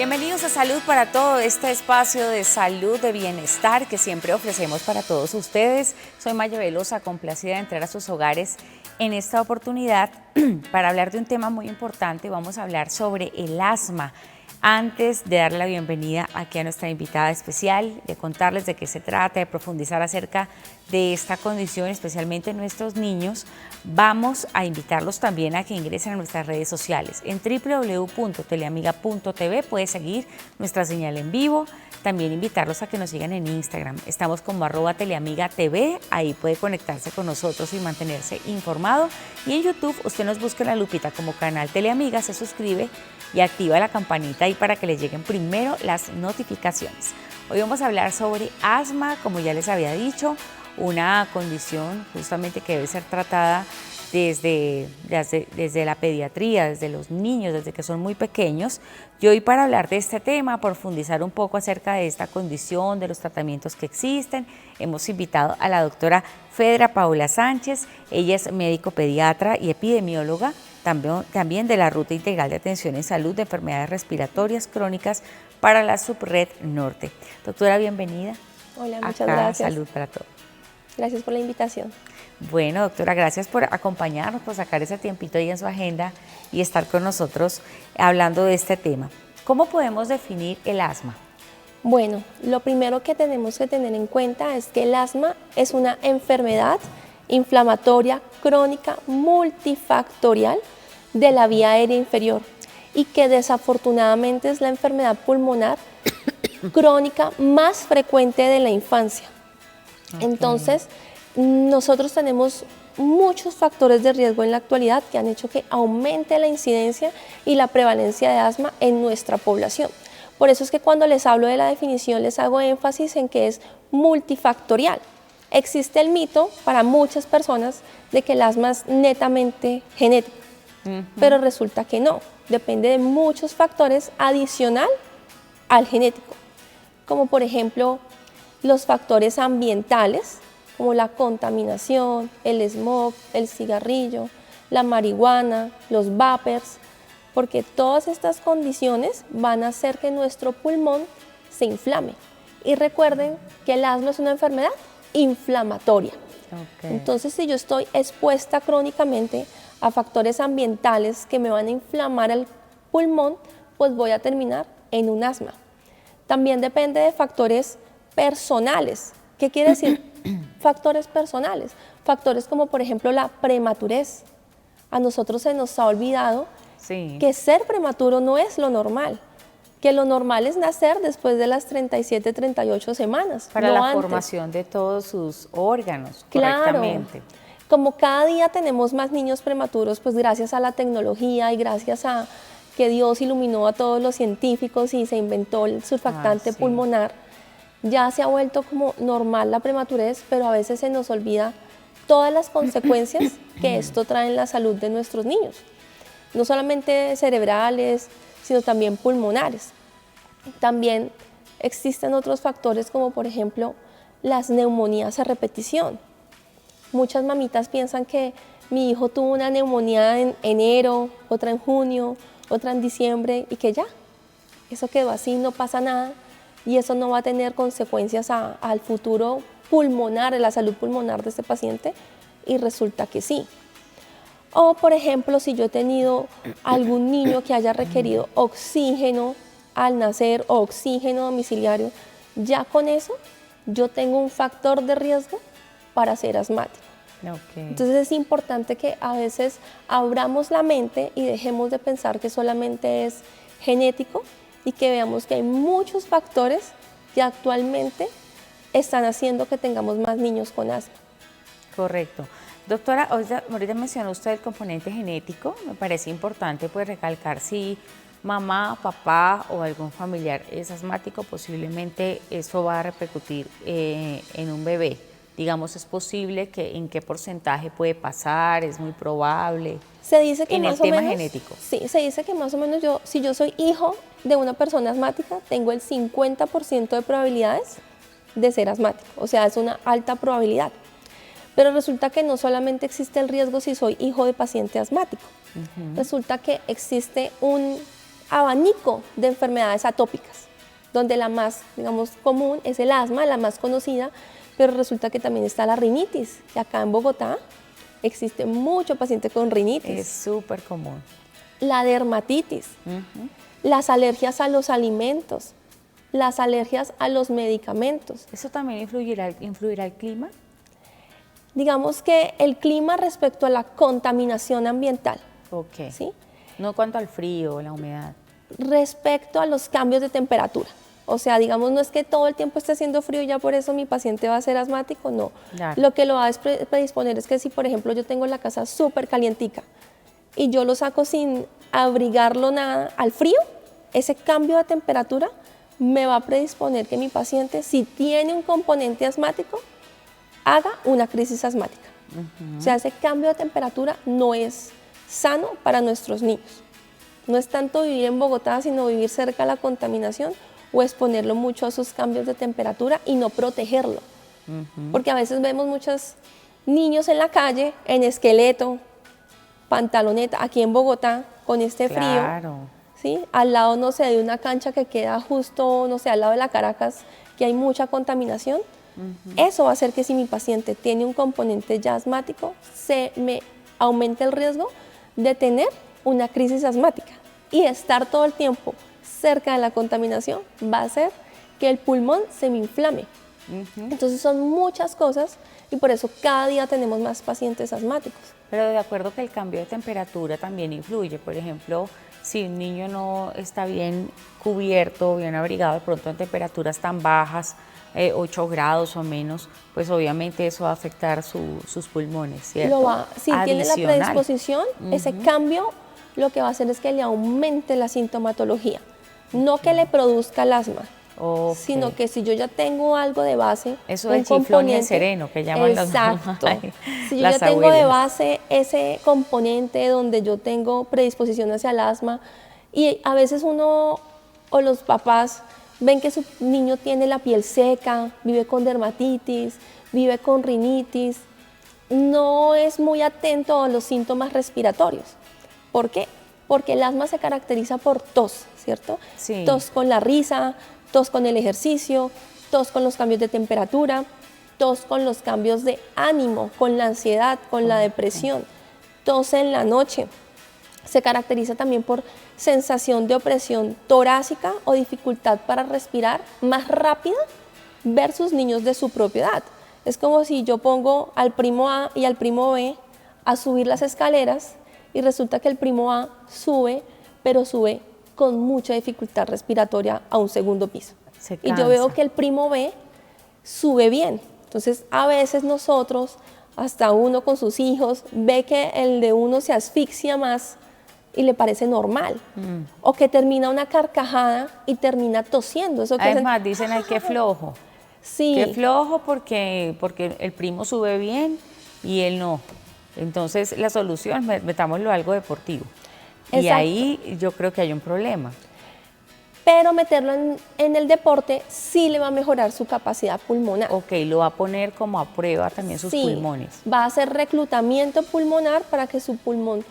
Bienvenidos a Salud para Todo, este espacio de salud, de bienestar que siempre ofrecemos para todos ustedes. Soy Maya Velosa, complacida de entrar a sus hogares en esta oportunidad para hablar de un tema muy importante. Vamos a hablar sobre el asma. Antes de darle la bienvenida aquí a nuestra invitada especial, de contarles de qué se trata, de profundizar acerca de esta condición, especialmente en nuestros niños, vamos a invitarlos también a que ingresen a nuestras redes sociales. En www.teleamiga.tv puede seguir nuestra señal en vivo. También invitarlos a que nos sigan en Instagram. Estamos como @teleamigatv, ahí puede conectarse con nosotros y mantenerse informado. Y en YouTube usted nos busca en la lupita como canal Teleamiga, se suscribe y activa la campanita ahí para que le lleguen primero las notificaciones. Hoy vamos a hablar sobre asma, como ya les había dicho, una condición justamente que debe ser tratada desde la pediatría, desde los niños, desde que son muy pequeños. Y hoy para hablar de este tema, profundizar un poco acerca de esta condición, de los tratamientos que existen, hemos invitado a la doctora Fedra Paula Sánchez. Ella es médico pediatra y epidemióloga, también de la Ruta Integral de Atención en Salud de Enfermedades Respiratorias Crónicas para la Subred Norte. Doctora, bienvenida. Hola, muchas gracias. Salud para Todos. Gracias por la invitación. Bueno, doctora, gracias por acompañarnos, por sacar ese tiempito ahí en su agenda y estar con nosotros hablando de este tema. ¿Cómo podemos definir el asma? Bueno, lo primero que tenemos que tener en cuenta es que el asma es una enfermedad inflamatoria crónica multifactorial de la vía aérea inferior y que desafortunadamente es la enfermedad pulmonar crónica más frecuente de la infancia. Okay. Entonces, nosotros tenemos muchos factores de riesgo en la actualidad que han hecho que aumente la incidencia y la prevalencia de asma en nuestra población. Por eso es que cuando les hablo de la definición les hago énfasis en que es multifactorial. Existe el mito para muchas personas de que el asma es netamente genético, pero resulta que no, depende de muchos factores adicional al genético, como por ejemplo los factores ambientales, como la contaminación, el smog, el cigarrillo, la marihuana, los vapers, porque todas estas condiciones van a hacer que nuestro pulmón se inflame. Y recuerden que el asma es una enfermedad inflamatoria. Okay. Entonces, si yo estoy expuesta crónicamente a factores ambientales que me van a inflamar el pulmón, pues voy a terminar en un asma. También depende de factores personales. ¿Qué quiere decir? Factores personales, factores como por ejemplo la prematurez. A nosotros se nos ha olvidado que ser prematuro no es lo normal, que lo normal es nacer después de las 37, 38 semanas. Para no la antes. Formación de todos sus órganos, claro, correctamente. Como cada día tenemos más niños prematuros, pues gracias a la tecnología y gracias a que Dios iluminó a todos los científicos y se inventó el surfactante pulmonar, ya se ha vuelto como normal la prematurez, pero a veces se nos olvida todas las consecuencias que esto trae en la salud de nuestros niños. No solamente cerebrales, sino también pulmonares. También existen otros factores como por ejemplo las neumonías a repetición. Muchas mamitas piensan que mi hijo tuvo una neumonía en enero, otra en junio, otra en diciembre y que ya, eso quedó así, no pasa nada. Y eso no va a tener consecuencias al futuro pulmonar, en la salud pulmonar de este paciente, y resulta que sí. O, por ejemplo, si yo he tenido algún niño que haya requerido oxígeno al nacer o oxígeno domiciliario, ya con eso yo tengo un factor de riesgo para ser asmático. Okay. Entonces es importante que a veces abramos la mente y dejemos de pensar que solamente es genético, y que veamos que hay muchos factores que actualmente están haciendo que tengamos más niños con asma. Correcto. Doctora, ahorita mencionó usted el componente genético. Me parece importante pues recalcar si mamá, papá o algún familiar es asmático, posiblemente eso va a repercutir en un bebé. Digamos, ¿es posible que en qué porcentaje puede pasar? ¿Es muy probable? Se dice que en más el tema menos, genético. Sí, se dice que más o menos si yo soy hijo de una persona asmática, tengo el 50% de probabilidades de ser asmático. O sea, es una alta probabilidad. Pero resulta que no solamente existe el riesgo si soy hijo de paciente asmático. Resulta que existe un abanico de enfermedades atópicas, donde la más, digamos, común es el asma, la más conocida, pero resulta que también está la rinitis. Y acá en Bogotá existe mucho paciente con rinitis. Es súper común. La dermatitis, las alergias a los alimentos, las alergias a los medicamentos. ¿Eso también influirá el clima? Digamos que el clima respecto a la contaminación ambiental. Ok. ¿Sí? No cuanto al frío, la humedad. Respecto a los cambios de temperatura. O sea, digamos, no es que todo el tiempo esté haciendo frío y ya por eso mi paciente va a ser asmático, no. Claro. Lo que lo va a predisponer es que si, por ejemplo, yo tengo la casa súper calientica y yo lo saco sin abrigarlo nada al frío, ese cambio de temperatura me va a predisponer que mi paciente, si tiene un componente asmático, haga una crisis asmática. O sea, ese cambio de temperatura no es sano para nuestros niños. No es tanto vivir en Bogotá, sino vivir cerca de la contaminación o exponerlo mucho a esos cambios de temperatura y no protegerlo. Porque a veces vemos muchos niños en la calle, en esqueleto, pantaloneta, aquí en Bogotá, con este Claro. frío, ¿sí? Al lado, no sé, de una cancha que queda justo, no sé, al lado de la Caracas, que hay mucha contaminación. Eso va a hacer que si mi paciente tiene un componente ya asmático, se me aumente el riesgo de tener una crisis asmática. Y estar todo el tiempo cerca de la contaminación va a hacer que el pulmón se me inflame. Entonces son muchas cosas y por eso cada día tenemos más pacientes asmáticos. Pero de acuerdo que el cambio de temperatura también influye. Por ejemplo, si un niño no está bien cubierto, bien abrigado, de pronto en temperaturas tan bajas, 8 grados o menos, pues obviamente eso va a afectar sus pulmones, ¿cierto? Si tiene la predisposición, ese cambio lo que va a hacer es que le aumente la sintomatología. No que le produzca el asma, sino que si yo ya tengo algo de base, eso del chiflón y el sereno que llaman las mamás. Exacto. Si yo ya tengo de base ese componente donde yo tengo predisposición hacia el asma, y a veces uno o los papás ven que su niño tiene la piel seca, vive con dermatitis, vive con rinitis, no es muy atento a los síntomas respiratorios. ¿Por qué? Porque el asma se caracteriza por tos, ¿cierto? Sí. Tos con la risa, tos con el ejercicio, tos con los cambios de temperatura, tos con los cambios de ánimo, con la ansiedad, con la depresión, tos en la noche. Se caracteriza también por sensación de opresión torácica o dificultad para respirar más rápida versus niños de su propia edad. Es como si yo pongo al primo A y al primo B a subir las escaleras y resulta que el primo A sube, pero sube con mucha dificultad respiratoria a un segundo piso. Y yo veo que el primo B sube bien. Entonces, a veces nosotros, hasta uno con sus hijos, ve que el de uno se asfixia más y le parece normal. O que termina una carcajada y termina tosiendo. Eso que además dicen, ay, qué flojo. Sí. Qué flojo porque el primo sube bien y él no. Entonces, la solución, metámoslo a algo deportivo. Exacto. Y ahí yo creo que hay un problema. Pero meterlo en el deporte sí le va a mejorar su capacidad pulmonar. Ok, lo va a poner como a prueba también sus pulmones. Va a hacer reclutamiento pulmonar para que su pulmón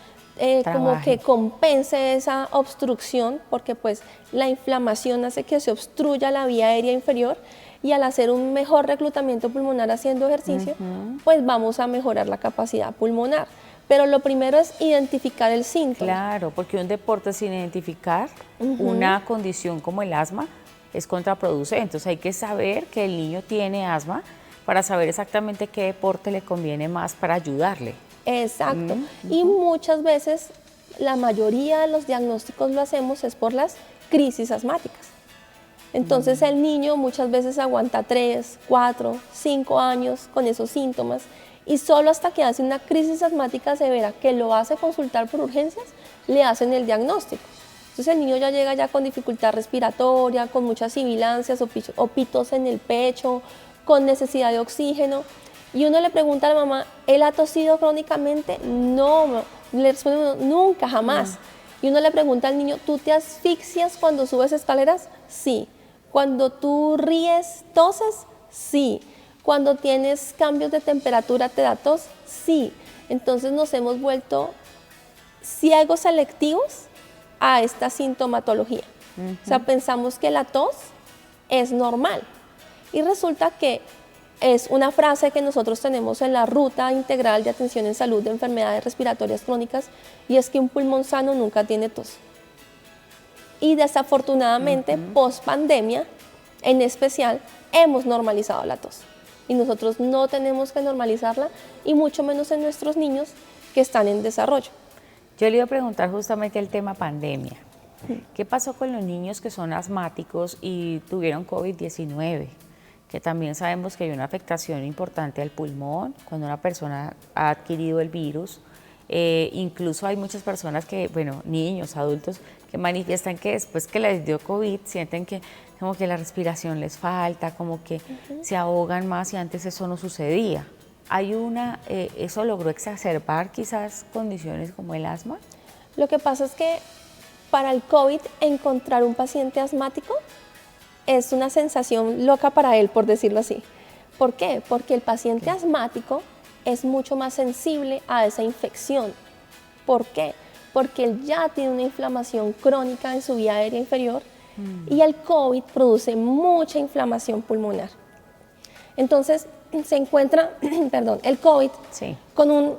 como que compense esa obstrucción, porque pues la inflamación hace que se obstruya la vía aérea inferior y al hacer un mejor reclutamiento pulmonar haciendo ejercicio, pues vamos a mejorar la capacidad pulmonar. Pero lo primero es identificar el síntoma. Claro, porque un deporte sin identificar una condición como el asma es contraproducente. Entonces hay que saber que el niño tiene asma para saber exactamente qué deporte le conviene más para ayudarle. Exacto. Y muchas veces, la mayoría de los diagnósticos lo hacemos es por las crisis asmáticas. Entonces el niño muchas veces aguanta 3, 4, 5 años con esos síntomas y solo hasta que hace una crisis asmática severa que lo hace consultar por urgencias, le hacen el diagnóstico. Entonces el niño ya llega ya con dificultad respiratoria, con muchas sibilancias o pitos en el pecho, con necesidad de oxígeno. Y uno le pregunta a la mamá, ¿él ha tosido crónicamente? No, le responde uno, nunca, jamás. Y uno le pregunta al niño, ¿tú te asfixias cuando subes escaleras? Sí. Cuando tú ríes, toses, sí. Cuando tienes cambios de temperatura, ¿te da tos? Sí. Entonces nos hemos vuelto ciegos selectivos a esta sintomatología. O sea, pensamos que la tos es normal y resulta que es una frase que nosotros tenemos en la Ruta Integral de Atención en Salud de Enfermedades Respiratorias Crónicas, y es que un pulmón sano nunca tiene tos. Y desafortunadamente, post pandemia, en especial, hemos normalizado la tos. Y nosotros no tenemos que normalizarla, y mucho menos en nuestros niños que están en desarrollo. Yo le iba a preguntar justamente el tema pandemia. ¿Qué pasó con los niños que son asmáticos y tuvieron COVID-19? Que también sabemos que hay una afectación importante al pulmón cuando una persona ha adquirido el virus. Incluso hay muchas personas que, bueno, niños, adultos, que manifiestan que después que les dio COVID sienten que como que la respiración les falta, como que se ahogan más, y antes eso no sucedía. ¿Eso logró exacerbar quizás condiciones como el asma? Lo que pasa es que para el COVID encontrar un paciente asmático es una sensación loca para él, por decirlo así. ¿Por qué? Porque el paciente asmático es mucho más sensible a esa infección. ¿Por qué? Porque él ya tiene una inflamación crónica en su vía aérea inferior y el COVID produce mucha inflamación pulmonar. Entonces se encuentra el COVID con un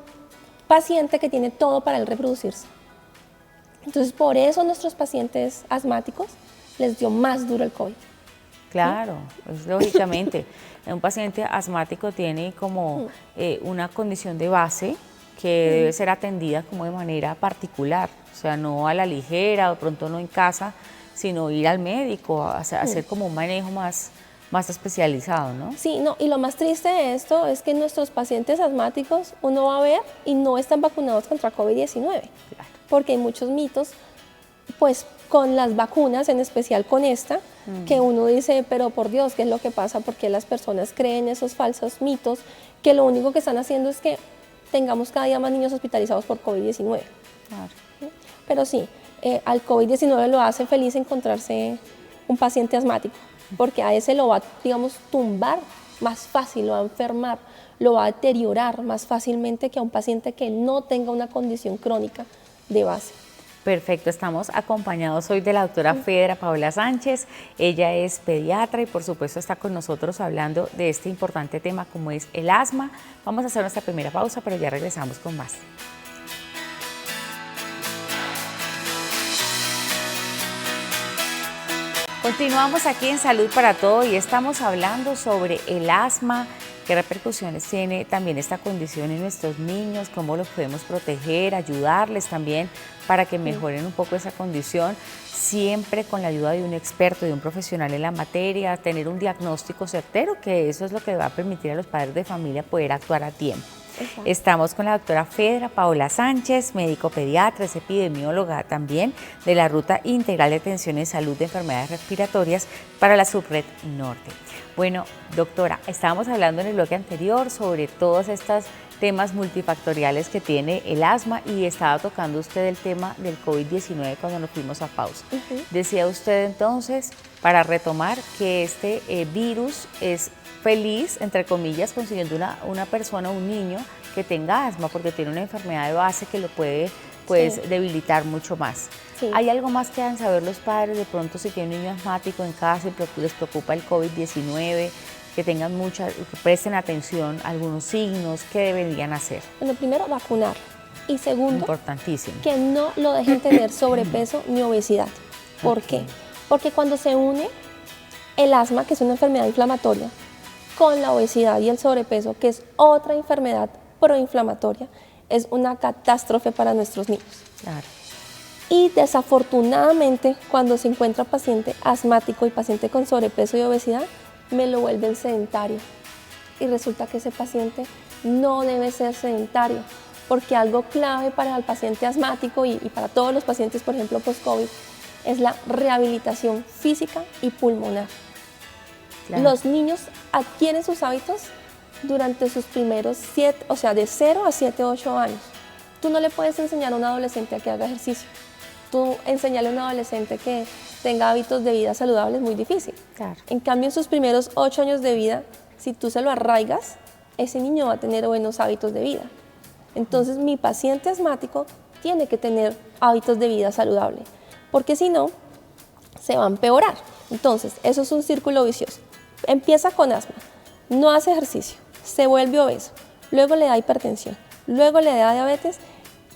paciente que tiene todo para él reproducirse. Entonces por eso a nuestros pacientes asmáticos les dio más duro el COVID. Claro, pues, lógicamente. Un paciente asmático tiene como una condición de base que debe ser atendida como de manera particular, o sea, no a la ligera, o de pronto no en casa, sino ir al médico, hacer como un manejo más especializado, ¿no? Sí, no, y lo más triste de esto es que nuestros pacientes asmáticos uno va a ver y no están vacunados contra COVID-19, claro, porque hay muchos mitos, pues con las vacunas, en especial con esta, que uno dice, pero por Dios, ¿qué es lo que pasa? Porque las personas creen esos falsos mitos que lo único que están haciendo es que tengamos cada día más niños hospitalizados por COVID-19. Claro. Pero sí, al COVID-19 lo hace feliz encontrarse un paciente asmático, porque a ese lo va, digamos, tumbar más fácil, lo va a enfermar, lo va a deteriorar más fácilmente que a un paciente que no tenga una condición crónica de base. Perfecto, estamos acompañados hoy de la doctora Fedra Paola Sánchez. Ella es pediatra y por supuesto está con nosotros hablando de este importante tema como es el asma. Vamos a hacer nuestra primera pausa, pero ya regresamos con más. Continuamos aquí en Salud para Todo y estamos hablando sobre el asma, qué repercusiones tiene también esta condición en nuestros niños, cómo los podemos proteger, ayudarles también para que mejoren un poco esa condición, siempre con la ayuda de un experto, de un profesional en la materia, tener un diagnóstico certero, que eso es lo que va a permitir a los padres de familia poder actuar a tiempo. Exacto. Estamos con la doctora Fedra Paola Sánchez, médico pediatra, es epidemióloga también de la Ruta Integral de Atención en Salud de Enfermedades Respiratorias para la Subred Norte. Bueno, doctora, estábamos hablando en el bloque anterior sobre todos estos temas multifactoriales que tiene el asma y estaba tocando usted el tema del COVID-19 cuando nos fuimos a pausa. Decía usted entonces, para retomar, que este virus es feliz, entre comillas, consiguiendo una persona, un niño que tenga asma porque tiene una enfermedad de base que lo puede debilitar mucho más. Sí. ¿Hay algo más que deben saber los padres de pronto si tienen un niño asmático en casa y les preocupa el COVID-19? Que tengan que presten atención a algunos signos, ¿qué deberían hacer? Bueno, primero vacunar y segundo, importantísimo, que no lo dejen tener sobrepeso ni obesidad. ¿Por qué? Porque cuando se une el asma, que es una enfermedad inflamatoria, con la obesidad y el sobrepeso, que es otra enfermedad proinflamatoria, es una catástrofe para nuestros niños. Claro. Y desafortunadamente, cuando se encuentra paciente asmático y paciente con sobrepeso y obesidad, me lo vuelven sedentario. Y resulta que ese paciente no debe ser sedentario, porque algo clave para el paciente asmático y para todos los pacientes, por ejemplo, post-COVID, es la rehabilitación física y pulmonar. Claro. Los niños adquieren sus hábitos durante sus primeros 7, o sea, de 0 a 7, 8 años. Tú no le puedes enseñar a un adolescente a que haga ejercicio. Tú enseñarle a un adolescente que tenga hábitos de vida saludables es muy difícil. Claro. En cambio, en sus primeros 8 años de vida, si tú se lo arraigas, ese niño va a tener buenos hábitos de vida. Entonces, mi paciente asmático tiene que tener hábitos de vida saludable. porque si no, se va a empeorar. Entonces, eso es un círculo vicioso. Empieza con asma, no hace ejercicio, se vuelve obeso, luego le da hipertensión, luego le da diabetes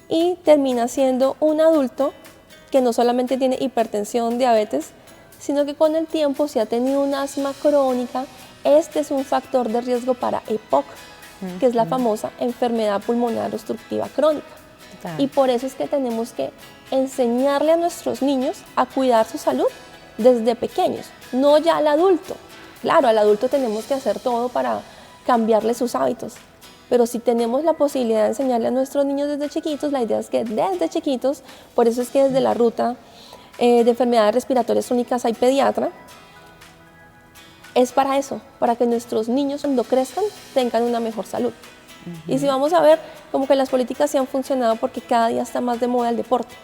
y termina siendo un adulto que no solamente tiene hipertensión, diabetes, sino que con el tiempo, si ha tenido un asma crónica, este es un factor de riesgo para EPOC, que es la famosa enfermedad pulmonar obstructiva crónica. Total. Y por eso es que tenemos que enseñarle a nuestros niños a cuidar su salud desde pequeños, no ya al adulto. Claro, al adulto tenemos que hacer todo para cambiarle sus hábitos, pero si tenemos la posibilidad de enseñarle a nuestros niños desde chiquitos, la idea es que desde chiquitos, por eso es que desde la ruta de enfermedades respiratorias crónicas hay pediatra, es para eso, para que nuestros niños cuando crezcan tengan una mejor salud. Y si vamos a ver, como que las políticas sí han funcionado porque cada día está más de moda el deporte.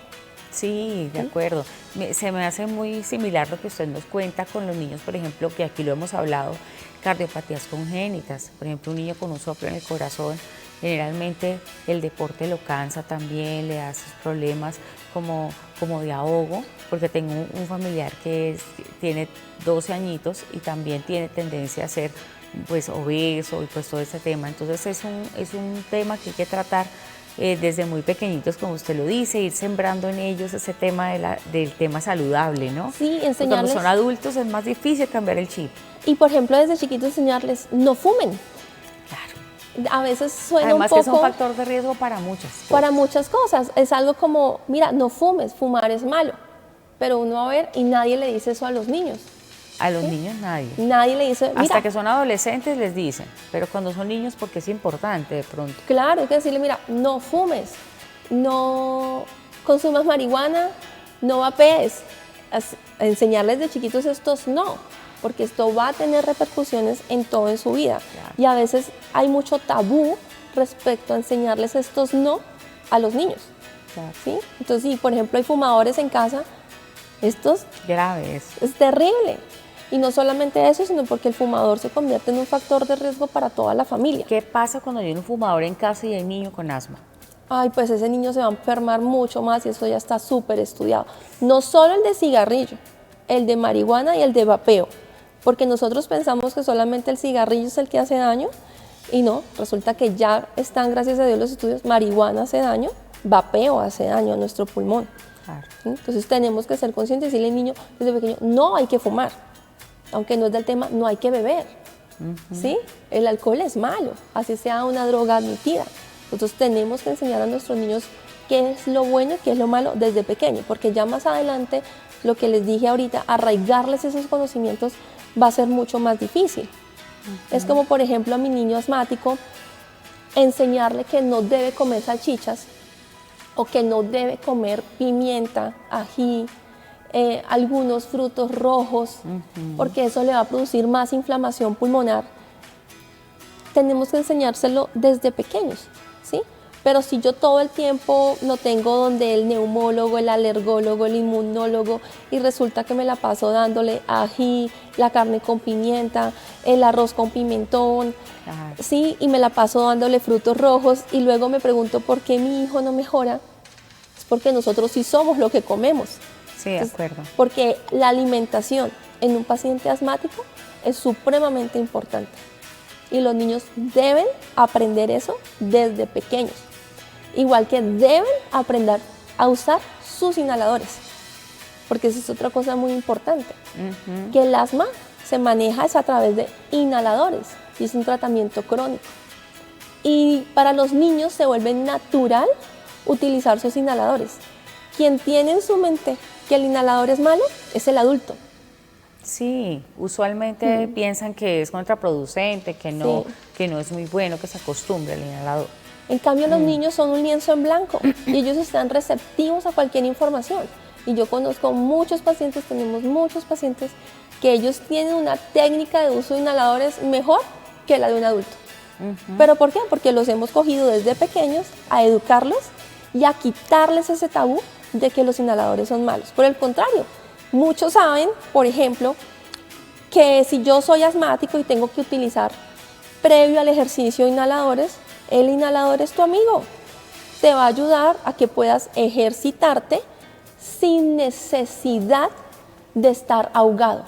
Sí, de acuerdo. Se me hace muy similar lo que usted nos cuenta con los niños, por ejemplo, que aquí lo hemos hablado, cardiopatías congénitas. Por ejemplo, un niño con un soplo en el corazón, generalmente el deporte lo cansa también, le da sus problemas como de ahogo, porque tengo un familiar que tiene 12 añitos y también tiene tendencia a ser pues obeso y pues todo ese tema. Entonces es un tema que hay que tratar desde muy pequeñitos, como usted lo dice, ir sembrando en ellos ese tema del tema saludable, ¿no? Sí, enseñarles. Porque cuando son adultos es más difícil cambiar el chip. Y por ejemplo, desde chiquitos enseñarles, no fumen. Claro. A veces suena Además un que poco... es un factor de riesgo para muchas cosas. Para muchas cosas. Es algo como, mira, no fumes, fumar es malo. Pero uno va a ver y nadie le dice eso a los niños. A los niños nadie. Nadie le dice, mira. Hasta que son adolescentes les dicen, pero cuando son niños porque es importante de pronto. Claro, hay que decirle, mira, no fumes, no consumas marihuana, no vapees. Enseñarles de chiquitos estos no, porque esto va a tener repercusiones en todo en su vida. Claro. Y a veces hay mucho tabú respecto a enseñarles estos no a los niños. Claro. ¿Sí? Entonces, si por ejemplo hay fumadores en casa, estos Grave eso. es terrible. Y no solamente eso, sino porque el fumador se convierte en un factor de riesgo para toda la familia. ¿Qué pasa cuando hay un fumador en casa y hay un niño con asma? Ay, pues ese niño se va a enfermar mucho más y eso ya está súper estudiado. No solo el de cigarrillo, el de marihuana y el de vapeo. Porque nosotros pensamos que solamente el cigarrillo es el que hace daño y no, resulta que ya están, gracias a Dios, los estudios, marihuana hace daño, vapeo hace daño a nuestro pulmón. Claro. ¿Sí? Entonces tenemos que ser conscientes y decirle al niño desde pequeño, no hay que fumar. Aunque no es del tema, no hay que beber, ¿sí? El alcohol es malo, así sea una droga admitida. Nosotros tenemos que enseñar a nuestros niños qué es lo bueno y qué es lo malo desde pequeño, porque ya más adelante, lo que les dije ahorita, arraigarles esos conocimientos va a ser mucho más difícil. Es como, por ejemplo, a mi niño asmático, enseñarle que no debe comer salchichas o que no debe comer pimienta, ají, algunos frutos rojos, porque eso le va a producir más inflamación pulmonar. Tenemos que enseñárselo desde pequeños, ¿sí? Pero si yo todo el tiempo lo tengo donde el neumólogo, el alergólogo, el inmunólogo, y resulta que me la paso dándole ají, la carne con pimienta, el arroz con pimentón, ¿sí? Y me la paso dándole frutos rojos, y luego me pregunto por qué mi hijo no mejora, es porque nosotros sí somos lo que comemos. Sí, de acuerdo. Porque la alimentación en un paciente asmático es supremamente importante y los niños deben aprender eso desde pequeños, igual que deben aprender a usar sus inhaladores, porque esa es otra cosa muy importante, que el asma se maneja es a través de inhaladores y es un tratamiento crónico y para los niños se vuelve natural utilizar sus inhaladores. Quien tiene en su mente que el inhalador es malo es el adulto. Sí, usualmente piensan que es contraproducente, que no es muy bueno que se acostumbre al inhalador. En cambio, los niños son un lienzo en blanco y ellos están receptivos a cualquier información. Y yo conozco muchos pacientes, tenemos muchos pacientes que ellos tienen una técnica de uso de inhaladores mejor que la de un adulto. ¿Pero por qué? Porque los hemos cogido desde pequeños a educarlos y a quitarles ese tabú de que los inhaladores son malos. Por el contrario, muchos saben, por ejemplo, que si yo soy asmático y tengo que utilizar previo al ejercicio inhaladores, el inhalador es tu amigo. Te va a ayudar a que puedas ejercitarte sin necesidad de estar ahogado.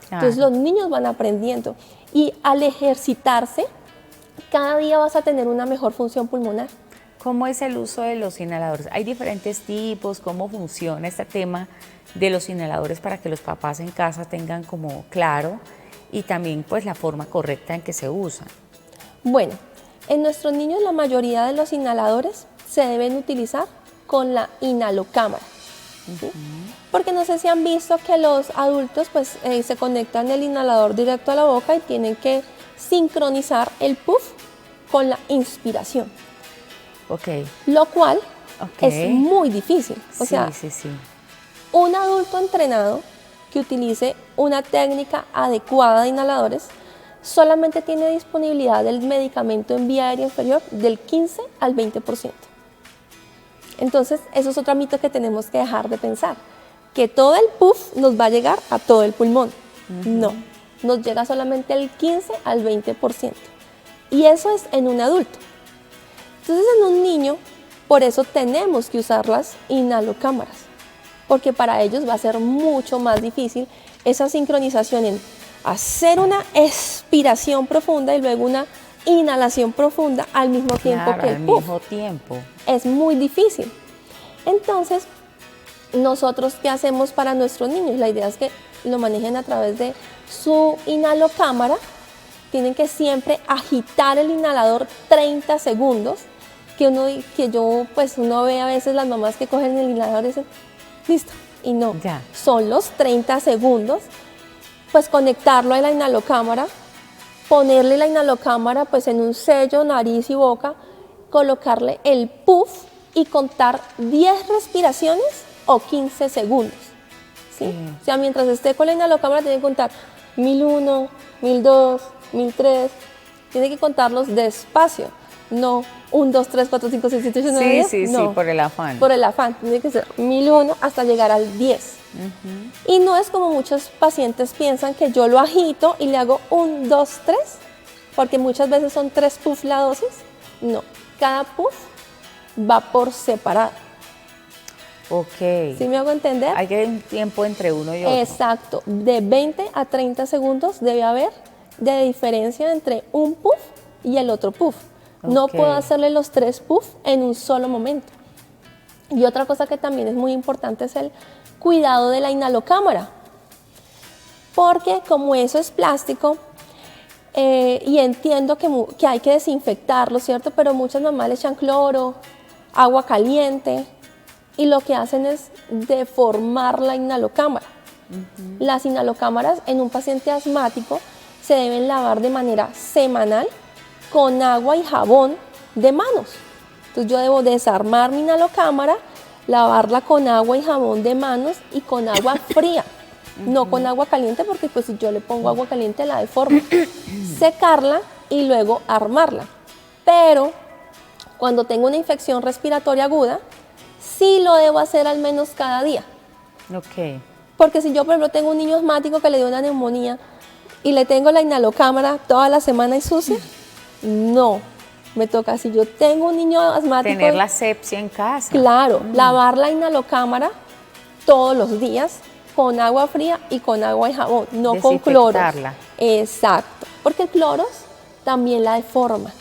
Entonces los niños van aprendiendo y al ejercitarse, cada día vas a tener una mejor función pulmonar. ¿Cómo es el uso de los inhaladores? ¿Hay diferentes tipos? ¿Cómo funciona este tema de los inhaladores para que los papás en casa tengan como claro y también pues la forma correcta en que se usan? Bueno, en nuestros niños la mayoría de los inhaladores se deben utilizar con la inhalocámara. ¿Sí? Porque no sé si han visto que los adultos pues se conectan el inhalador directo a la boca y tienen que sincronizar el puff con la inspiración. Lo cual es muy difícil. O sea, un adulto entrenado que utilice una técnica adecuada de inhaladores solamente tiene disponibilidad del medicamento en vía aérea inferior del 15 al 20%. Entonces, eso es otro mito que tenemos que dejar de pensar, que todo el puff nos va a llegar a todo el pulmón. No, nos llega solamente el 15 al 20%. Y eso es en un adulto. Entonces, en un niño, por eso tenemos que usar las inhalocámaras, porque para ellos va a ser mucho más difícil esa sincronización en hacer una expiración profunda y luego una inhalación profunda al mismo tiempo que el puff. Al mismo tiempo. Es muy difícil. Entonces, nosotros, ¿qué hacemos para nuestros niños? La idea es que lo manejen a través de su inhalocámara. Tienen que siempre agitar el inhalador 30 segundos. Uno ve a veces las mamás que cogen el inhalador y dicen, listo, y no, son los 30 segundos, pues conectarlo a la inhalocámara, ponerle la inhalocámara pues en un sello, nariz y boca, colocarle el puff y contar 10 respiraciones o 15 segundos, ¿sí? O sea, mientras esté con la inhalocámara tiene que contar 1001, 1002, 1003, tiene que contarlos despacio, no 1, 2, 3, 4, 5, 6, 7, 8, 9, 10. Sí, por el afán. Por el afán, tiene que ser 1001 hasta llegar al 10. Y no es como muchos pacientes piensan que yo lo agito y le hago 1, 2, 3, porque muchas veces son 3 puff la dosis. No, cada puff va por separado. ¿Sí me hago entender? Hay que haber un tiempo entre uno y otro. Exacto, de 20 a 30 segundos debe haber de diferencia entre un puff y el otro puff. No puedo hacerle los 3 puff en un solo momento. Y otra cosa que también es muy importante es el cuidado de la inhalocámara. Porque como eso es plástico, y entiendo que hay que desinfectarlo, ¿cierto? Pero muchas mamás le echan cloro, agua caliente, y lo que hacen es deformar la inhalocámara. Las inhalocámaras en un paciente asmático se deben lavar de manera semanal con agua y jabón de manos. Entonces yo debo desarmar mi inhalocámara, lavarla con agua y jabón de manos y con agua fría, no con agua caliente, porque pues si yo le pongo agua caliente la deformo. Secarla y luego armarla. Pero cuando tengo una infección respiratoria aguda, sí lo debo hacer al menos cada día. Porque si yo, por ejemplo, tengo un niño asmático que le dio una neumonía y le tengo la inhalocámara toda la semana y sucia, no, me toca, si yo tengo un niño asmático, tener la asepsia en casa. Claro, lavar la inhalocámara todos los días con agua fría y con agua y jabón, no con cloros. Exacto, porque el cloros también la deforma.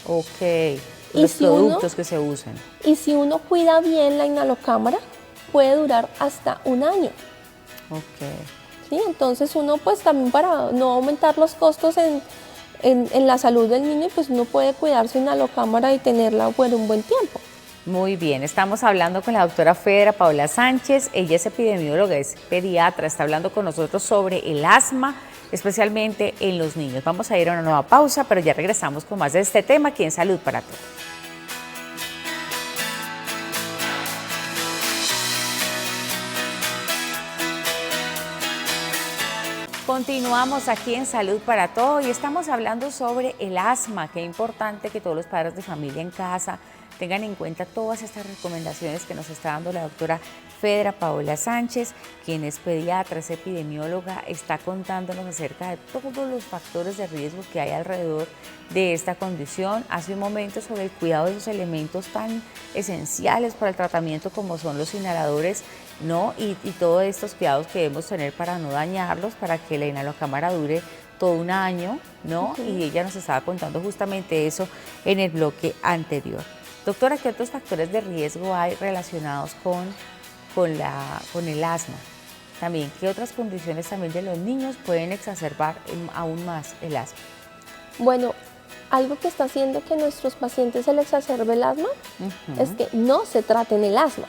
Los productos que se usan. Y si uno cuida bien la inhalocámara, puede durar hasta 1 año. ¿Sí? Entonces uno pues también, para no aumentar los costos en la salud del niño, pues uno puede cuidar su inhalocámara y tenerla por un buen tiempo. Muy bien, estamos hablando con la doctora Fedra Paola Sánchez. Ella es epidemióloga, es pediatra, está hablando con nosotros sobre el asma, especialmente en los niños. Vamos a ir a una nueva pausa, pero ya regresamos con más de este tema aquí en Salud para Todos. Continuamos aquí en Salud para Todos y estamos hablando sobre el asma. Qué importante que todos los padres de familia en casa tengan en cuenta todas estas recomendaciones que nos está dando la doctora Fedra Paola Sánchez, quien es pediatra, es epidemióloga, está contándonos acerca de todos los factores de riesgo que hay alrededor de esta condición. Hace un momento sobre el cuidado de esos elementos tan esenciales para el tratamiento como son los inhaladores, ¿no? Y todos estos cuidados que debemos tener para no dañarlos, para que la inhalocámara dure todo un año, ¿no? Y ella nos estaba contando justamente eso en el bloque anterior. Doctora, ¿qué otros factores de riesgo hay relacionados con el asma? También, ¿qué otras condiciones también de los niños pueden exacerbar aún más el asma? Bueno, algo que está haciendo que a nuestros pacientes se les exacerbe el asma es que no se traten el asma.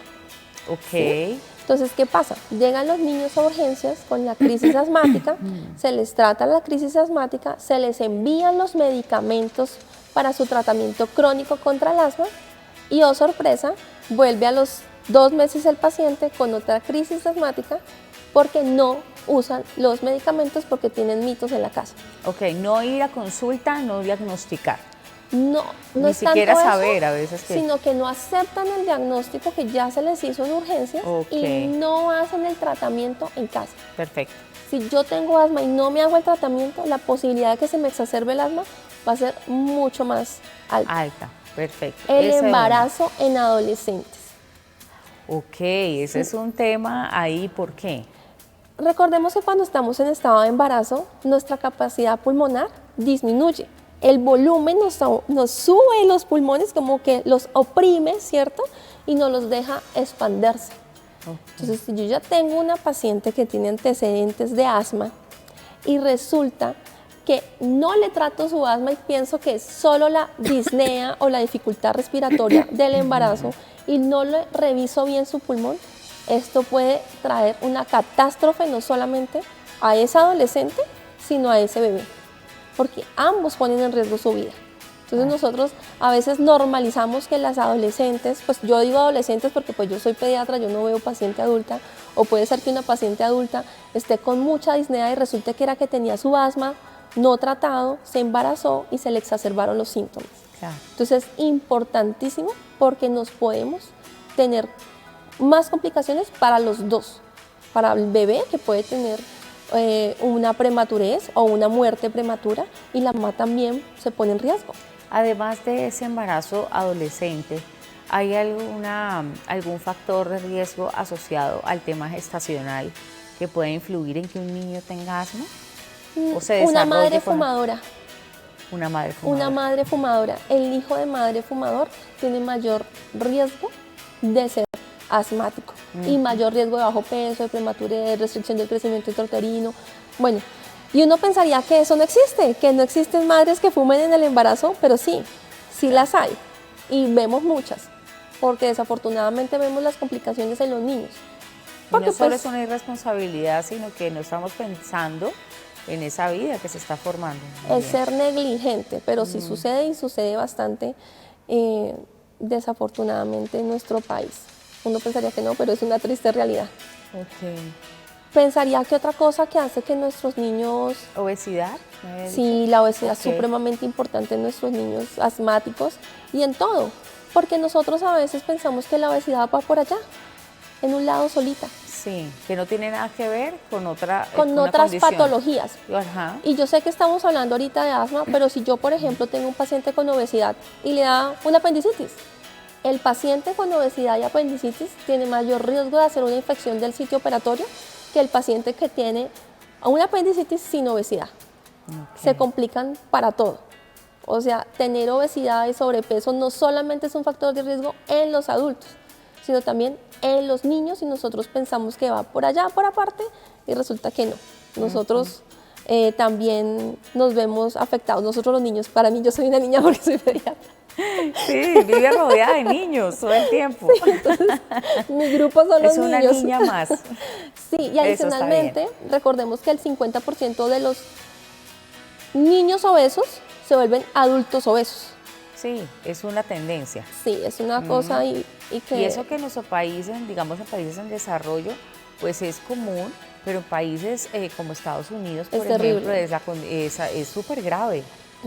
Ok. ¿Sí? Entonces, ¿qué pasa? Llegan los niños a urgencias con la crisis asmática, se les trata la crisis asmática, se les envían los medicamentos para su tratamiento crónico contra el asma y, oh sorpresa, vuelve a los 2 meses el paciente con otra crisis asmática porque no usan los medicamentos porque tienen mitos en la casa. Ok, no ir a consulta, no diagnosticar. No Ni es siquiera tanto saber eso, a veces que... sino que no aceptan el diagnóstico que ya se les hizo en urgencias y no hacen el tratamiento en casa. Perfecto. Si yo tengo asma y no me hago el tratamiento, la posibilidad de que se me exacerbe el asma va a ser mucho más alta. Alta, perfecto. El embarazo en adolescentes. Ok, ese es un tema ahí, ¿por qué? Recordemos que cuando estamos en estado de embarazo, nuestra capacidad pulmonar disminuye. El volumen nos sube los pulmones, como que los oprime, ¿cierto? Y no los deja expandirse. Entonces, si yo ya tengo una paciente que tiene antecedentes de asma y resulta que no le trato su asma y pienso que es solo la disnea o la dificultad respiratoria del embarazo y no le reviso bien su pulmón, esto puede traer una catástrofe no solamente a esa adolescente, sino a ese bebé, porque ambos ponen en riesgo su vida. Entonces nosotros a veces normalizamos que las adolescentes, pues yo digo adolescentes porque pues yo soy pediatra, yo no veo paciente adulta, o puede ser que una paciente adulta esté con mucha disnea y resulte que era que tenía su asma no tratado, se embarazó y se le exacerbaron los síntomas. Claro. Entonces es importantísimo porque nos podemos tener más complicaciones para los dos, para el bebé que puede tener una prematurez o una muerte prematura y la mamá también se pone en riesgo. Además de ese embarazo adolescente, ¿hay algún factor de riesgo asociado al tema gestacional que puede influir en que un niño tenga asma? ¿O se Una madre con... fumadora. Una madre fumadora. Una madre fumadora. El hijo de madre fumador tiene mayor riesgo de ser asmático y mayor riesgo de bajo peso, de prematurez, restricción del crecimiento intrauterino. Bueno, y uno pensaría que eso no existe, que no existen madres que fumen en el embarazo, pero sí, sí las hay y vemos muchas, porque desafortunadamente vemos las complicaciones en los niños. Porque no solo es una irresponsabilidad, sino que no estamos pensando en esa vida que se está formando. Es ser negligente, pero sí sucede y sucede bastante desafortunadamente en nuestro país. Uno pensaría que no, pero es una triste realidad. Okay. Pensaría que otra cosa que hace que nuestros niños... ¿Obesidad? Sí, la obesidad es supremamente importante en nuestros niños asmáticos y en todo, porque nosotros a veces pensamos que la obesidad va por allá, en un lado solita. Sí, que no tiene nada que ver con otras patologías. Ajá. Y yo sé que estamos hablando ahorita de asma, pero si yo, por ejemplo, tengo un paciente con obesidad y le da una apendicitis, el paciente con obesidad y apendicitis tiene mayor riesgo de hacer una infección del sitio operatorio que el paciente que tiene una apendicitis sin obesidad. Okay. Se complican para todo. O sea, tener obesidad y sobrepeso no solamente es un factor de riesgo en los adultos, sino también en los niños, y nosotros pensamos que va por allá, por aparte, y resulta que no. Nosotros también nos vemos afectados, nosotros los niños. Para mí, yo soy una niña porque soy pediatra. Sí, vive rodeada de niños todo el tiempo. Sí, entonces, mi grupo son los niños. Es una niña más. Sí, y adicionalmente, recordemos que el 50% de los niños obesos se vuelven adultos obesos. Sí, es una tendencia. Sí, es una cosa y que... Y eso que en nuestros países, digamos en países en desarrollo, pues es común, pero en países como Estados Unidos, por ejemplo, es súper grave.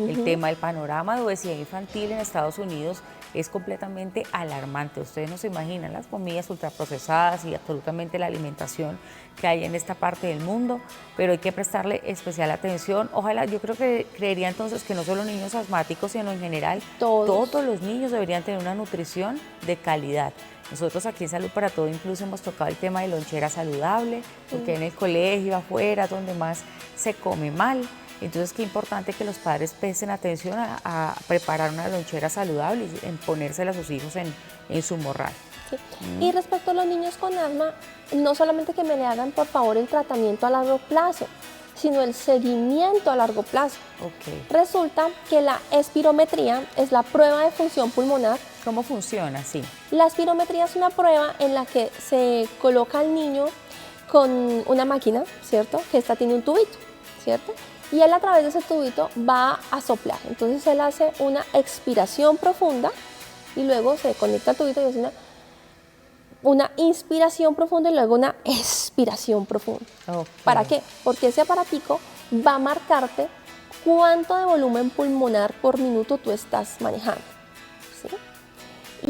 El tema del panorama de obesidad infantil en Estados Unidos es completamente alarmante. Ustedes no se imaginan las comidas ultraprocesadas y absolutamente la alimentación que hay en esta parte del mundo, pero hay que prestarle especial atención. Ojalá, yo creo que creería entonces que no solo niños asmáticos, sino en general todos los niños deberían tener una nutrición de calidad. Nosotros aquí en Salud para Todo incluso hemos tocado el tema de lonchera saludable, porque en el colegio, afuera, donde más se come mal. Entonces, qué importante que los padres presten atención a preparar una lonchera saludable y en ponérsela a sus hijos en su morral. Sí. Y respecto a los niños con asma, no solamente que me le hagan por favor el tratamiento a largo plazo, sino el seguimiento a largo plazo. Okay. Resulta que la espirometría es la prueba de función pulmonar. ¿Cómo funciona? Sí. La espirometría es una prueba en la que se coloca al niño con una máquina, ¿cierto? Que esta tiene un tubito, ¿cierto? Y él a través de ese tubito va a soplar. Entonces él hace una expiración profunda y luego se conecta al tubito y hace una inspiración profunda y luego una expiración profunda. Okay. ¿Para qué? Porque ese aparatico va a marcarte cuánto de volumen pulmonar por minuto tú estás manejando, ¿sí?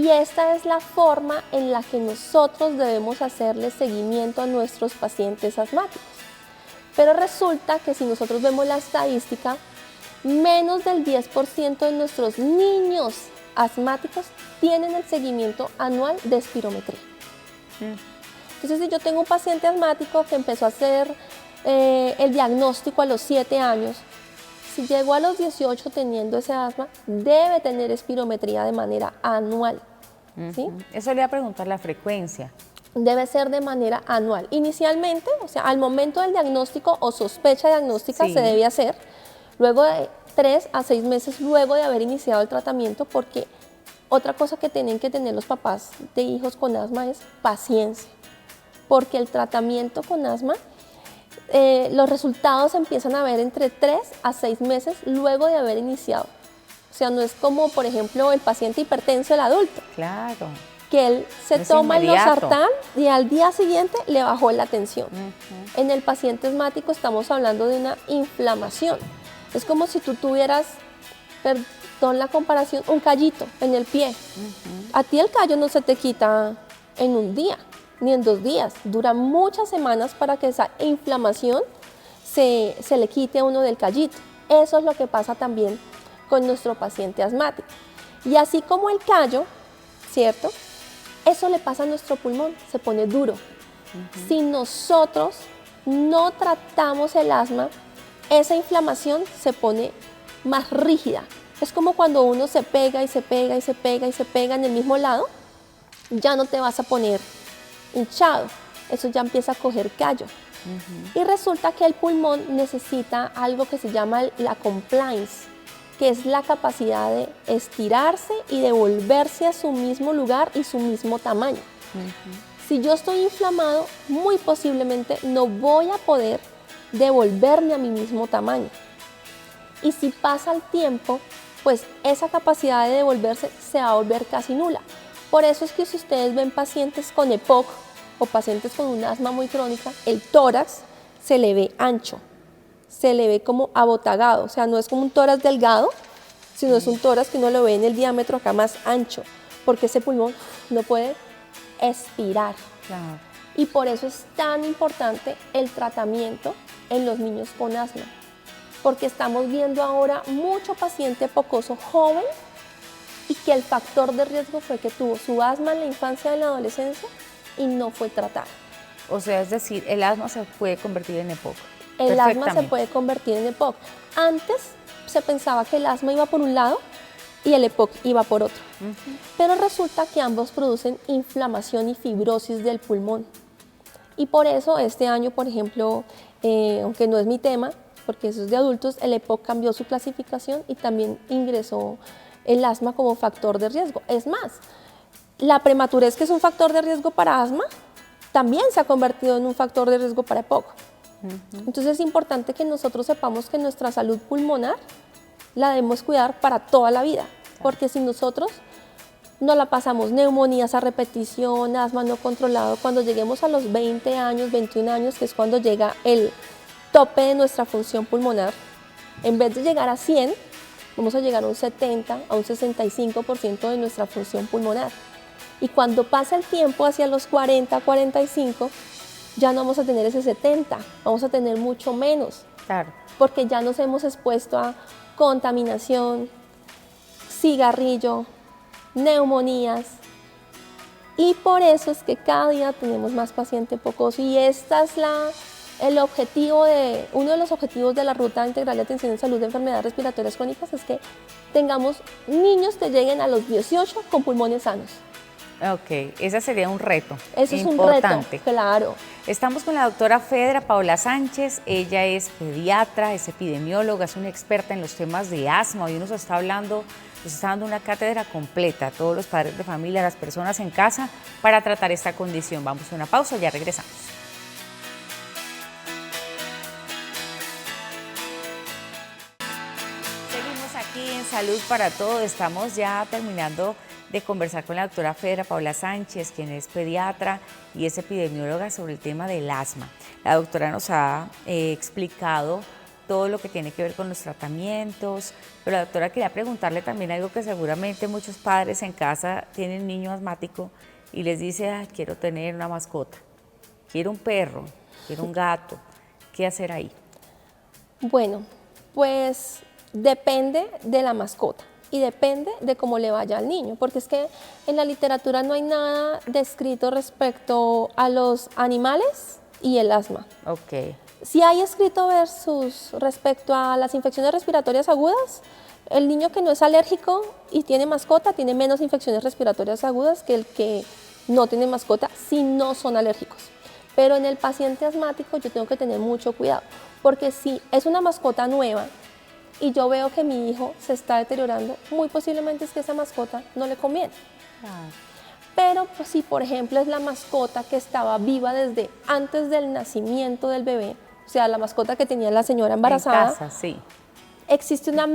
Y esta es la forma en la que nosotros debemos hacerle seguimiento a nuestros pacientes asmáticos. Pero resulta que si nosotros vemos la estadística, menos del 10% de nuestros niños asmáticos tienen el seguimiento anual de espirometría. Entonces, si yo tengo un paciente asmático que empezó a hacer el diagnóstico a los 7 años, si llegó a los 18 teniendo ese asma, debe tener espirometría de manera anual. ¿Sí? Eso le iba a preguntar la frecuencia. Debe ser de manera anual. Inicialmente, o sea, al momento del diagnóstico o sospecha diagnóstica se debe hacer, luego de 3 a 6 meses luego de haber iniciado el tratamiento, porque otra cosa que tienen que tener los papás de hijos con asma es paciencia, porque el tratamiento con asma, los resultados se empiezan a ver entre 3 a 6 meses luego de haber iniciado. O sea, no es como, por ejemplo, el paciente hipertenso, el adulto. Claro. Que él se toma el losartán y al día siguiente le bajó la tensión. En el paciente asmático estamos hablando de una inflamación. Es como si tú tuvieras, perdón la comparación, un callito en el pie. A ti el callo no se te quita en un día, ni en 2 días. Dura muchas semanas para que esa inflamación se le quite a uno del callito. Eso es lo que pasa también con nuestro paciente asmático. Y así como el callo, ¿cierto? Eso le pasa a nuestro pulmón, se pone duro. Si nosotros no tratamos el asma, esa inflamación se pone más rígida. Es como cuando uno se pega y se pega y se pega y se pega en el mismo lado, ya no te vas a poner hinchado, eso ya empieza a coger callo. Y resulta que el pulmón necesita algo que se llama la compliance, que es la capacidad de estirarse y de volverse a su mismo lugar y su mismo tamaño. Si yo estoy inflamado, muy posiblemente no voy a poder devolverme a mi mismo tamaño. Y si pasa el tiempo, pues esa capacidad de devolverse se va a volver casi nula. Por eso es que si ustedes ven pacientes con EPOC o pacientes con un asma muy crónica, el tórax se le ve ancho. Se le ve como abotagado, o sea, no es como un tórax delgado, sino es un tórax que uno lo ve en el diámetro acá más ancho, porque ese pulmón no puede expirar. Claro. Y por eso es tan importante el tratamiento en los niños con asma, porque estamos viendo ahora mucho paciente epocoso joven y que el factor de riesgo fue que tuvo su asma en la infancia y en la adolescencia y no fue tratada. O sea, es decir, el asma se puede convertir en EPOC. El asma se puede convertir en EPOC. Antes se pensaba que el asma iba por un lado y el EPOC iba por otro. Pero resulta que ambos producen inflamación y fibrosis del pulmón. Y por eso este año, por ejemplo, aunque no es mi tema, porque eso es de adultos, el EPOC cambió su clasificación y también ingresó el asma como factor de riesgo. Es más, la prematurez, que es un factor de riesgo para asma, también se ha convertido en un factor de riesgo para EPOC. Entonces es importante que nosotros sepamos que nuestra salud pulmonar la debemos cuidar para toda la vida, porque si nosotros no la pasamos neumonías a repetición, asma no controlado, cuando lleguemos a los 20 años, 21 años, que es cuando llega el tope de nuestra función pulmonar, en vez de llegar a 100, vamos a llegar a un 70, a un 65% de nuestra función pulmonar. Y cuando pasa el tiempo hacia los 40, 45, ya no vamos a tener ese 70, vamos a tener mucho menos. Claro. Porque ya nos hemos expuesto a contaminación, cigarrillo, neumonías. Y por eso es que cada día tenemos más paciente focoso. Y esta es uno de los objetivos de la Ruta Integral de Atención en Salud de Enfermedades Respiratorias Crónicas, es que tengamos niños que lleguen a los 18 con pulmones sanos. Ok, ese sería un reto. Eso es importante. un reto, claro. Estamos con la doctora Fedra Paola Sánchez. Ella es pediatra, es epidemióloga, es una experta en los temas de asma. Hoy nos está dando una cátedra completa a todos los padres de familia, a las personas en casa, para tratar esta condición. Vamos a una pausa, ya regresamos. Seguimos aquí en Salud para Todos. Estamos ya terminando de conversar con la doctora Fedra Paola Sánchez, quien es pediatra y es epidemióloga, sobre el tema del asma. La doctora nos ha explicado todo lo que tiene que ver con los tratamientos, pero la doctora quería preguntarle también algo que seguramente muchos padres en casa tienen niño asmático y les dice, quiero tener una mascota, quiero un perro, quiero un gato, ¿qué hacer ahí? Bueno, pues depende de la mascota. Y depende de cómo le vaya al niño, porque es que en la literatura no hay nada descrito respecto a los animales y el asma. Ok. Sí hay escrito respecto a las infecciones respiratorias agudas. El niño que no es alérgico y tiene mascota tiene menos infecciones respiratorias agudas que el que no tiene mascota si no son alérgicos. Pero en el paciente asmático yo tengo que tener mucho cuidado, porque si es una mascota nueva y yo veo que mi hijo se está deteriorando, muy posiblemente es que esa mascota no le conviene. Pero pues, si, por ejemplo, es la mascota que estaba viva desde antes del nacimiento del bebé, o sea, la mascota que tenía la señora embarazada, En casa, sí. existe una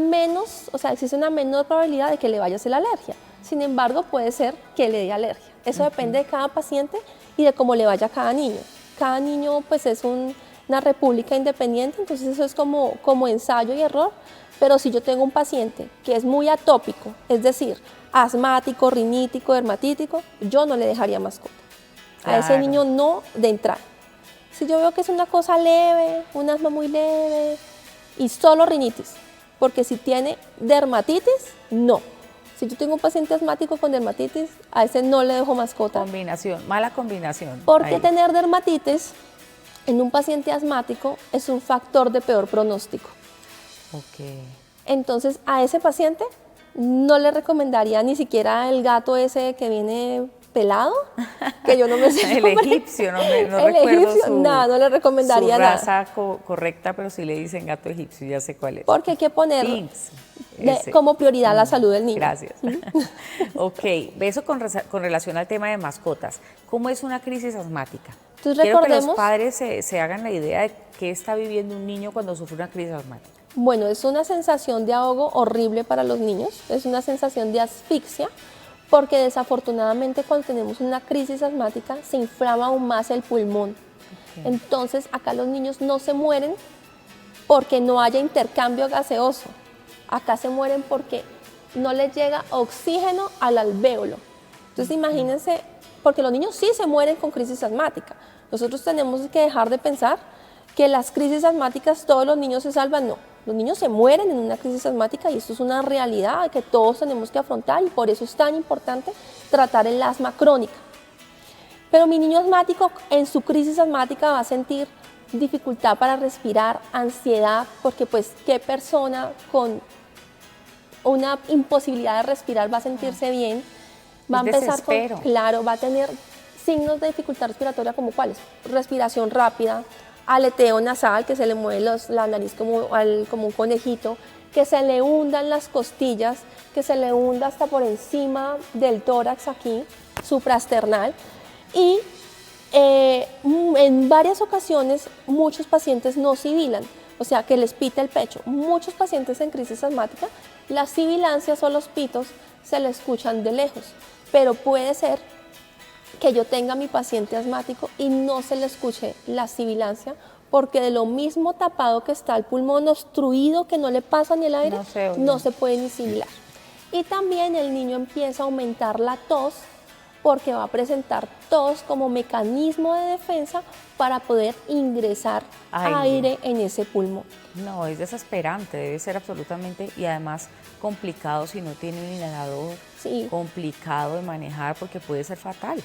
menor probabilidad de que le vaya a hacer la alergia. Sin embargo, puede ser que le dé alergia. Eso depende de cada paciente y de cómo le vaya a cada niño. Cada niño pues es una república independiente, entonces eso es como ensayo y error. Pero si yo tengo un paciente que es muy atópico, es decir, asmático, rinítico, dermatítico, yo no le dejaría mascota. Claro. A ese niño no de entrada. Si yo veo que es una cosa leve, un asma muy leve y solo rinitis, porque si tiene dermatitis, no. Si yo tengo un paciente asmático con dermatitis, a ese no le dejo mascota. Combinación, mala combinación. Porque ahí. tener dermatitis en un paciente asmático es un factor de peor pronóstico. Ok. Entonces, a ese paciente no le recomendaría ni siquiera el gato ese que viene pelado, que yo no me sé. El egipcio, no el recuerdo egipcio, su, no le recomendaría su nada. raza correcta, pero si le dicen gato egipcio, ya sé cuál es. Porque hay que poner Sphinx, ese. como prioridad la salud del niño. Gracias. Ok, eso con relación al tema de mascotas. ¿Cómo es una crisis asmática? Entonces, Quiero que los recordemos, padres se hagan la idea de qué está viviendo un niño cuando sufre una crisis asmática. bueno, es una sensación de ahogo horrible para los niños, es una sensación de asfixia, porque desafortunadamente cuando tenemos una crisis asmática se inflama aún más el pulmón. Okay. Entonces acá los niños no se mueren porque no haya intercambio gaseoso, acá se mueren porque no les llega oxígeno al alvéolo. Entonces imagínense, porque los niños sí se mueren con crisis asmática. Nosotros tenemos que dejar de pensar que las crisis asmáticas todos los niños se salvan, no. Los niños se mueren en una crisis asmática y esto es una realidad que todos tenemos que afrontar y por eso es tan importante tratar el asma crónica. Pero mi niño asmático en su crisis asmática va a sentir dificultad para respirar, ansiedad, porque pues qué persona con una imposibilidad de respirar va a sentirse bien, va a empezar con, claro, va a tener signos de dificultad respiratoria como cuáles, respiración rápida, aleteo nasal, que se le mueve la nariz como un conejito, que se le hundan las costillas, que se le hunda hasta por encima del tórax aquí, supraesternal. Y en varias ocasiones muchos pacientes no sibilan, o sea que les pita el pecho. Muchos pacientes en crisis asmática, las sibilancias o los pitos se le escuchan de lejos, pero puede ser que yo tenga a mi paciente asmático y no se le escuche la sibilancia porque de lo mismo tapado que está el pulmón obstruido, que no le pasa ni el aire, no se puede ni simular. Y también el niño empieza a aumentar la tos, porque va a presentar tos como mecanismo de defensa para poder ingresar aire en ese pulmón. No, es desesperante, debe ser absolutamente, y además complicado si no tiene un inhalador, complicado de manejar porque puede ser fatal.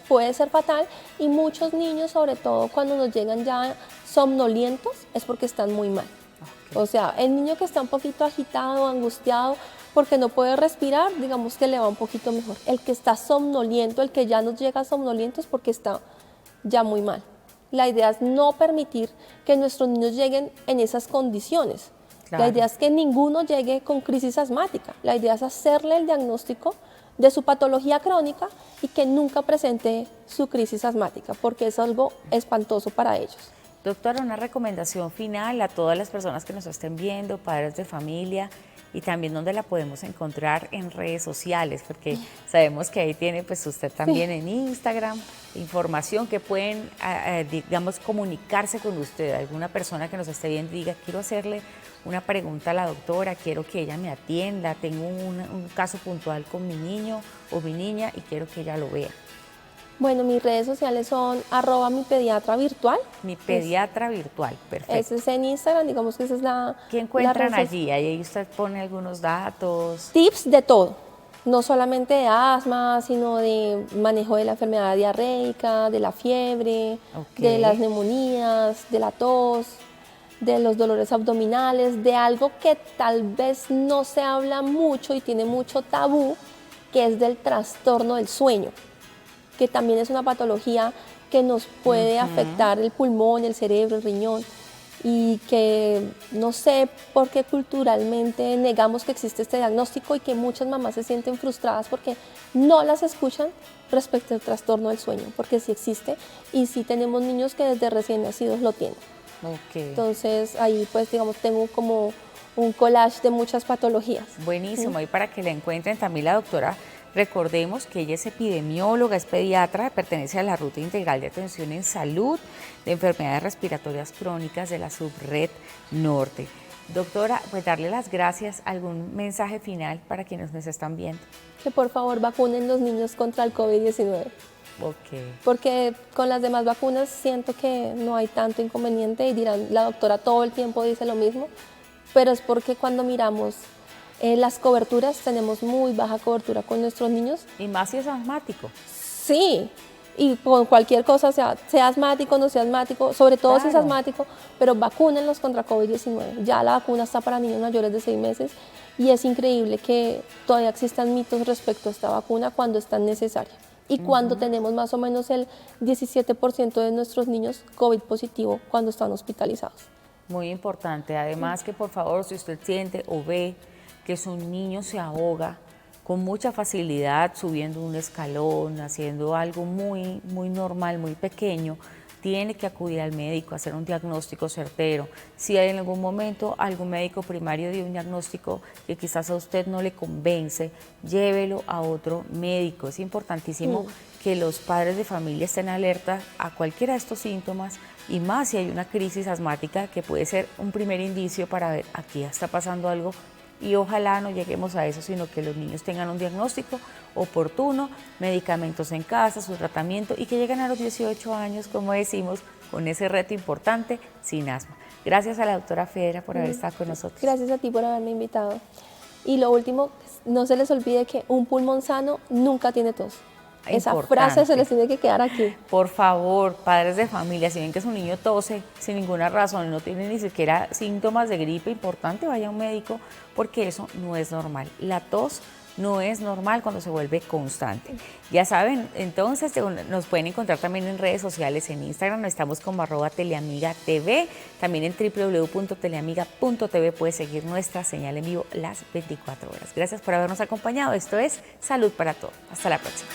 Puede ser fatal, y muchos niños, sobre todo cuando nos llegan ya somnolientos, es porque están muy mal. O sea, el niño que está un poquito agitado, angustiado, porque no puede respirar, digamos que le va un poquito mejor. El que está somnoliento, el que ya nos llega somnoliento, es porque está ya muy mal. La idea es no permitir que nuestros niños lleguen en esas condiciones. Claro. La idea es que ninguno llegue con crisis asmática. La idea es hacerle el diagnóstico de su patología crónica y que nunca presente su crisis asmática, porque es algo espantoso para ellos. Doctora, una recomendación final a todas las personas que nos estén viendo, padres de familia, y también dónde la podemos encontrar en redes sociales, porque sabemos que ahí tiene pues usted también en Instagram información que pueden, digamos, comunicarse con usted. Alguna persona que nos esté viendo y diga, quiero hacerle una pregunta a la doctora, quiero que ella me atienda, tengo un caso puntual con mi niño o mi niña y quiero que ella lo vea. Bueno, mis redes sociales son @mipediatravirtual. Mi pediatra virtual, perfecto. Ese es en Instagram, digamos que esa es la... ¿Qué encuentran allí? Ahí usted pone algunos datos. Tips de todo, no solamente de asma, sino de manejo de la enfermedad diarreica, de la fiebre, de las neumonías, de la tos, de los dolores abdominales, de algo que tal vez no se habla mucho y tiene mucho tabú, que es del trastorno del sueño, que también es una patología que nos puede afectar el pulmón, el cerebro, el riñón, y que no sé por qué culturalmente negamos que existe este diagnóstico y que muchas mamás se sienten frustradas porque no las escuchan respecto al trastorno del sueño, porque sí existe y sí tenemos niños que desde recién nacidos lo tienen. Entonces ahí pues digamos tengo como un collage de muchas patologías. Buenísimo, y para que la encuentren también la doctora. Recordemos que ella es epidemióloga, es pediatra, pertenece a la Ruta Integral de Atención en Salud de Enfermedades Respiratorias Crónicas de la Subred Norte. Doctora, pues darle las gracias. ¿Algún mensaje final para quienes nos están viendo? Que por favor vacunen los niños contra el COVID-19. Porque con las demás vacunas siento que no hay tanto inconveniente y dirán, la doctora todo el tiempo dice lo mismo, pero es porque cuando miramos las coberturas, tenemos muy baja cobertura con nuestros niños. Y más si es asmático. Sí, y con cualquier cosa, sea asmático, no sea asmático, sobre todo si es asmático, pero vacúnenlos contra COVID-19. Ya la vacuna está para niños mayores de 6 meses y es increíble que todavía existan mitos respecto a esta vacuna cuando es tan necesaria. Y cuando tenemos más o menos el 17% de nuestros niños COVID positivo cuando están hospitalizados. Muy importante, además que por favor, si usted siente o ve que su niño se ahoga con mucha facilidad subiendo un escalón, haciendo algo muy normal, muy pequeño, tiene que acudir al médico a hacer un diagnóstico certero. Si en algún momento algún médico primario dio un diagnóstico que quizás a usted no le convence, llévelo a otro médico. Es importantísimo que los padres de familia estén alerta a cualquiera de estos síntomas y más si hay una crisis asmática que puede ser un primer indicio para ver aquí está pasando algo. Y ojalá no lleguemos a eso, sino que los niños tengan un diagnóstico oportuno, medicamentos en casa, su tratamiento y que lleguen a los 18 años, como decimos, con ese reto importante, sin asma. Gracias a la doctora Fedra por haber estado con nosotros. Gracias a ti por haberme invitado. Y lo último, no se les olvide que un pulmón sano nunca tiene tos. Esa frase se les tiene que quedar aquí. Por favor, padres de familia, si ven que su niño tose sin ninguna razón, no tiene ni siquiera síntomas de gripe importante, vaya a un médico, porque eso no es normal. La tos no es normal cuando se vuelve constante. Ya saben, entonces nos pueden encontrar también en redes sociales, en Instagram, estamos como @teleamigatv, también en www.teleamiga.tv puede seguir nuestra señal en vivo las 24 horas. Gracias por habernos acompañado, esto es Salud para Todos. Hasta la próxima.